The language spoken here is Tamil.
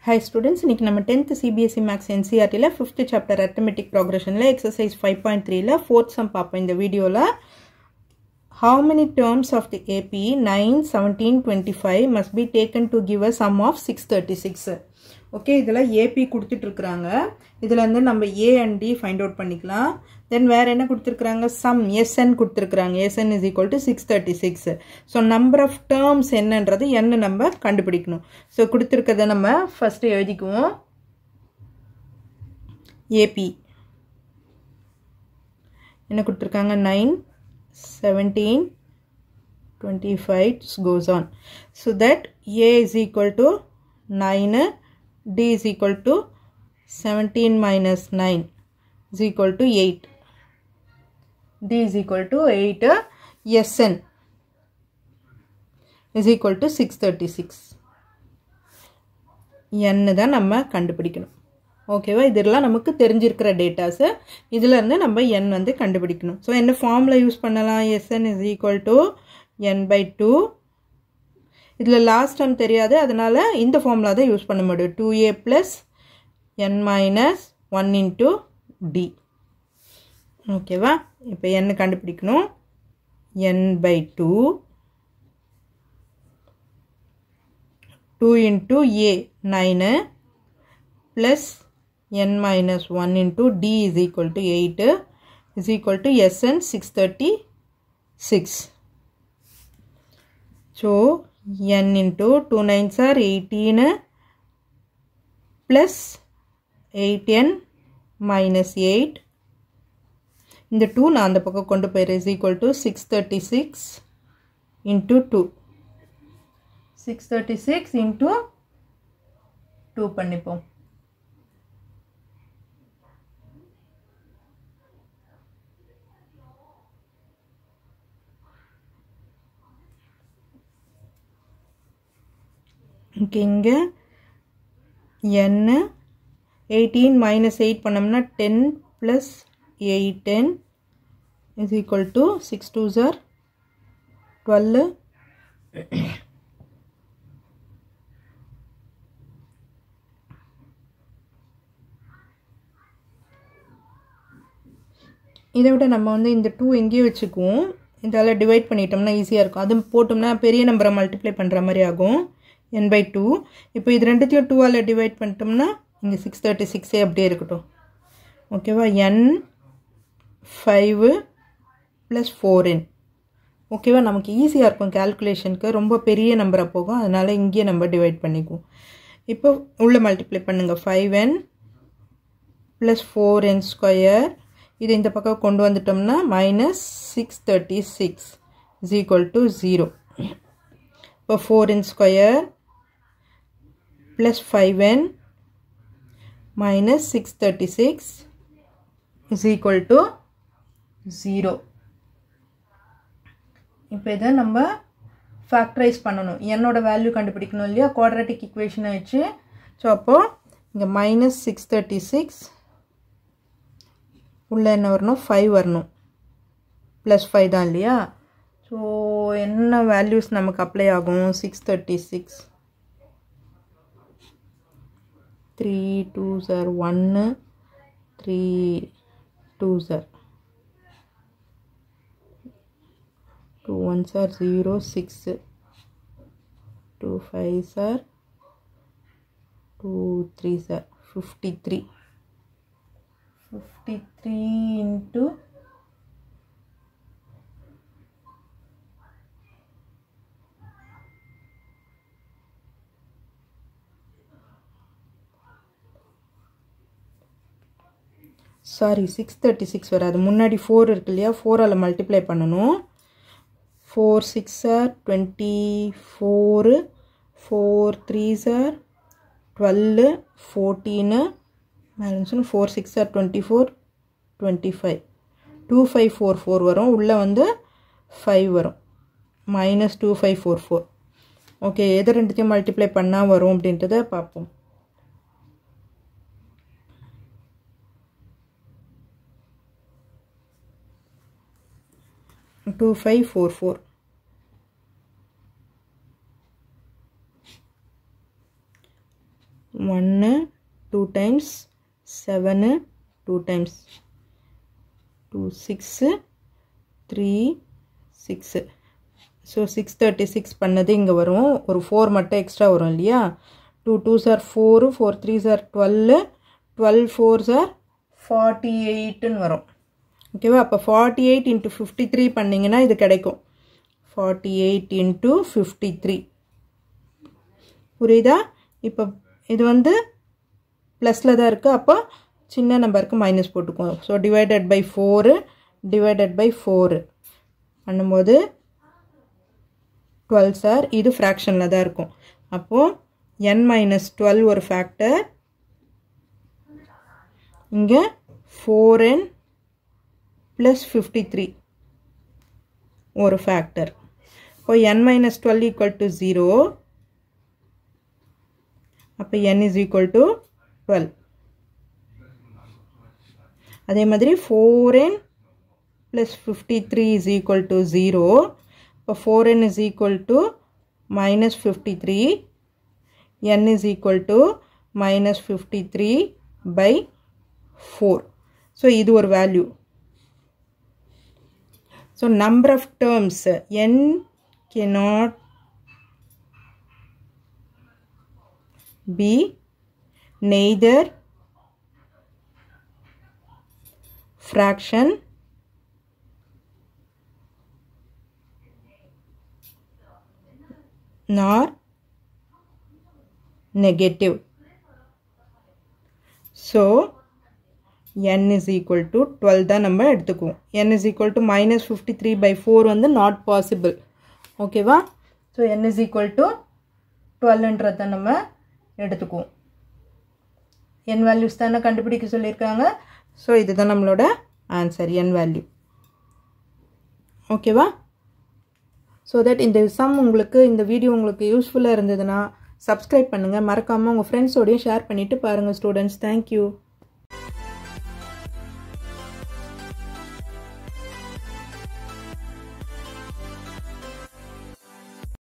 Hi students, இன்னைக்கு நம்ம 10th CBSE Maths NCERT ல 5th chapter arithmetic progression ல exercise 5.3 ல 4th sum பாப்போம் இந்த வீடியோல. How many terms of the AP 9, 17, 25 must be taken to give a sum of 636? Okay, இதல AP கொடுத்துட்டு இருக்காங்க. இதல வந்து நம்ம A and D find out பண்ணிக்கலாம். Then வேற என்ன கொடுத்திருக்காங்க? Sum SN கொடுத்திருக்காங்க. SN is equal to 636. So number of terms என்னன்றது n நம்ம கண்டுபிடிக்கணும். So கொடுத்திருக்கிறத நம்ம first எழுதிக்குவோம். AP என்ன கொடுத்திருக்காங்க? 9, 17, 25 goes on. So that A is equal to 9, D is equal to 17 minus 9 is equal to 8. D is equal to 8. SN is equal to 636. N தான் நம்ம கண்டுபிடிக்கணும். ஓகேவா, இதெல்லாம் நமக்கு தெரிஞ்சிருக்கிற டேட்டாஸ். இதுல இருந்து நம்ம n வந்து கண்டுபிடிக்கணும். சோ என்ன ஃபார்முலா யூஸ் பண்ணலாம்? Sn is equal to n by 2. இதுல லாஸ்ட் டேர்ம் தெரியாது, அதனால இந்த ஃபார்முலா தான் யூஸ் பண்ண முடியும். 2a plus n minus 1 into d. ஓகேவா, இப்போ n கண்டுபிடிக்கணும். n by 2 2 into a 9 plus n minus 1 into d is equal to 8 is equal to Sn 636. So n into 2 9s are 18 plus 8n minus 8. இந்த 2 நான் அந்த பக்கம் கொண்டு போயிரு is equal to 636 into 2. 636 into 2 பண்ணிப்போம். இங்க n 18 minus 8 பண்ணோம்னா 10 plus 8n is equal to 6 2s are 12. இதை விட நம்ம வந்து இந்த 2 எங்கேயே வச்சுக்குவோம். இதால டிவைட் பண்ணிட்டோம்னா ஈஸியாக இருக்கும். அது போட்டோம்னா பெரிய நம்பரை மல்டிப்ளை பண்ணுற மாதிரி ஆகும். n by 2. இப்போ இது ரெண்டுத்தையும் 2 ஆல் டிவைட் பண்ணிட்டோம்னா இங்கே 636 அப்படியே இருக்கட்டும். ஓகேவா, n 5 + 4n. ஓகேவா, நமக்கு ஈஸியாக இருக்கும் கால்குலேஷனுக்கு. ரொம்ப பெரிய நம்பராக போகும், அதனால இங்கேயே நம்ம டிவைட் பண்ணிக்குவோம். இப்போ உள்ள மல்டிப்ளை பண்ணுங்க. 5n + 4n square. இது இந்த பக்கம் கொண்டு வந்துட்டோம்னா minus 636 is equal to 0. இப்போ 4n square plus 5n minus 636 is equal to 0. இப்போ இதை நம்ம ஃபேக்டரைஸ் பண்ணணும். என்னோட வேல்யூ கண்டுபிடிக்கணும் இல்லையா, குவாட்ராட்டிக் ஈக்குவேஷனை வச்சு. ஸோ அப்போ இங்கே minus 636 உள்ள என்ன வரணும்? 5 வரணும். ப்ளஸ் 5 தான் இல்லையா. ஸோ என்ன வேல்யூஸ் நமக்கு அப்ளை ஆகும்? 636 3 2s are 1, 3 2s are 2 1s are 0, 6 2 5s are 2 3s are 53. 53 into sorry 636 வராது, முன்னாடி 4 இருக்கு இல்லையா, 4 ஆல் மல்டிப்ளை பண்ணணும். 4 6 are 24, 4 3s are 12, 14, 4 6 are 24, 25, 2544 வரும். உள்ள வந்து 5 வரும், minus 2544. ஓகே, எது ரெண்டுத்தையும் மல்டிப்ளை பண்ணால் வரும் அப்படின்றத பார்ப்போம். 2544. 1 2 times 7 2 times 2 6 3 6 so 636 பண்ணது இங்க வரும் ஒரு 4 மட்டும் எக்ஸ்ட்ரா வரும் இல்லையா 2 2s are 4 4 3s are 12 12 4s are 48 ன்னு வரும் ஓகேவா அப்ப 48 into 53 பண்ணீங்கனா இது கிடைக்கும் 48 into 53 புரியுதா இப்போ இது வந்து பிளஸ்ல தான் இருக்கு அப்ப சின்ன நம்பருக்கு மைனஸ் போட்டுக்குவோம் so divided by 4 divided by 4 பண்ணும்போது 12 சார் இது ஃபிராக்ஷன்ல தான் இருக்கும் அப்போ n minus 12 ஒரு ஃபேக்டர் இங்க 4n plus 53 ஒரு ஃபேக்டர் இப்போ n minus 12 equal to 0 அப்ப n is equal to 12 அதே மாதிரி 4n plus 53 is equal to 0 அப்ப 4n is equal to minus 53 n is equal to minus 53 by 4 so இது ஒரு value so number of terms n cannot be neither fraction nor negative so n is equal to 12 தான் நம்ம எடுத்துக்குவோம் n is equal to minus 53 by 4 வந்து not possible ஓகேவா so n is equal to 12 ன்றத நம்ம எடுத்துக்குவோம் n values தான கண்டுபிடிக்க சொல்லிருக்காங்க so இதுதான் நம்மளோட ஆன்சர் n value ஓகேவா so that இந்த sum உங்களுக்கு இந்த வீடியோ உங்களுக்கு யூஸ்ஃபுல்லா இருந்ததுனா subscribe பண்ணுங்க மறக்காம உங்க friends ஓட ஷேர் பண்ணிட்டு பாருங்க students thank you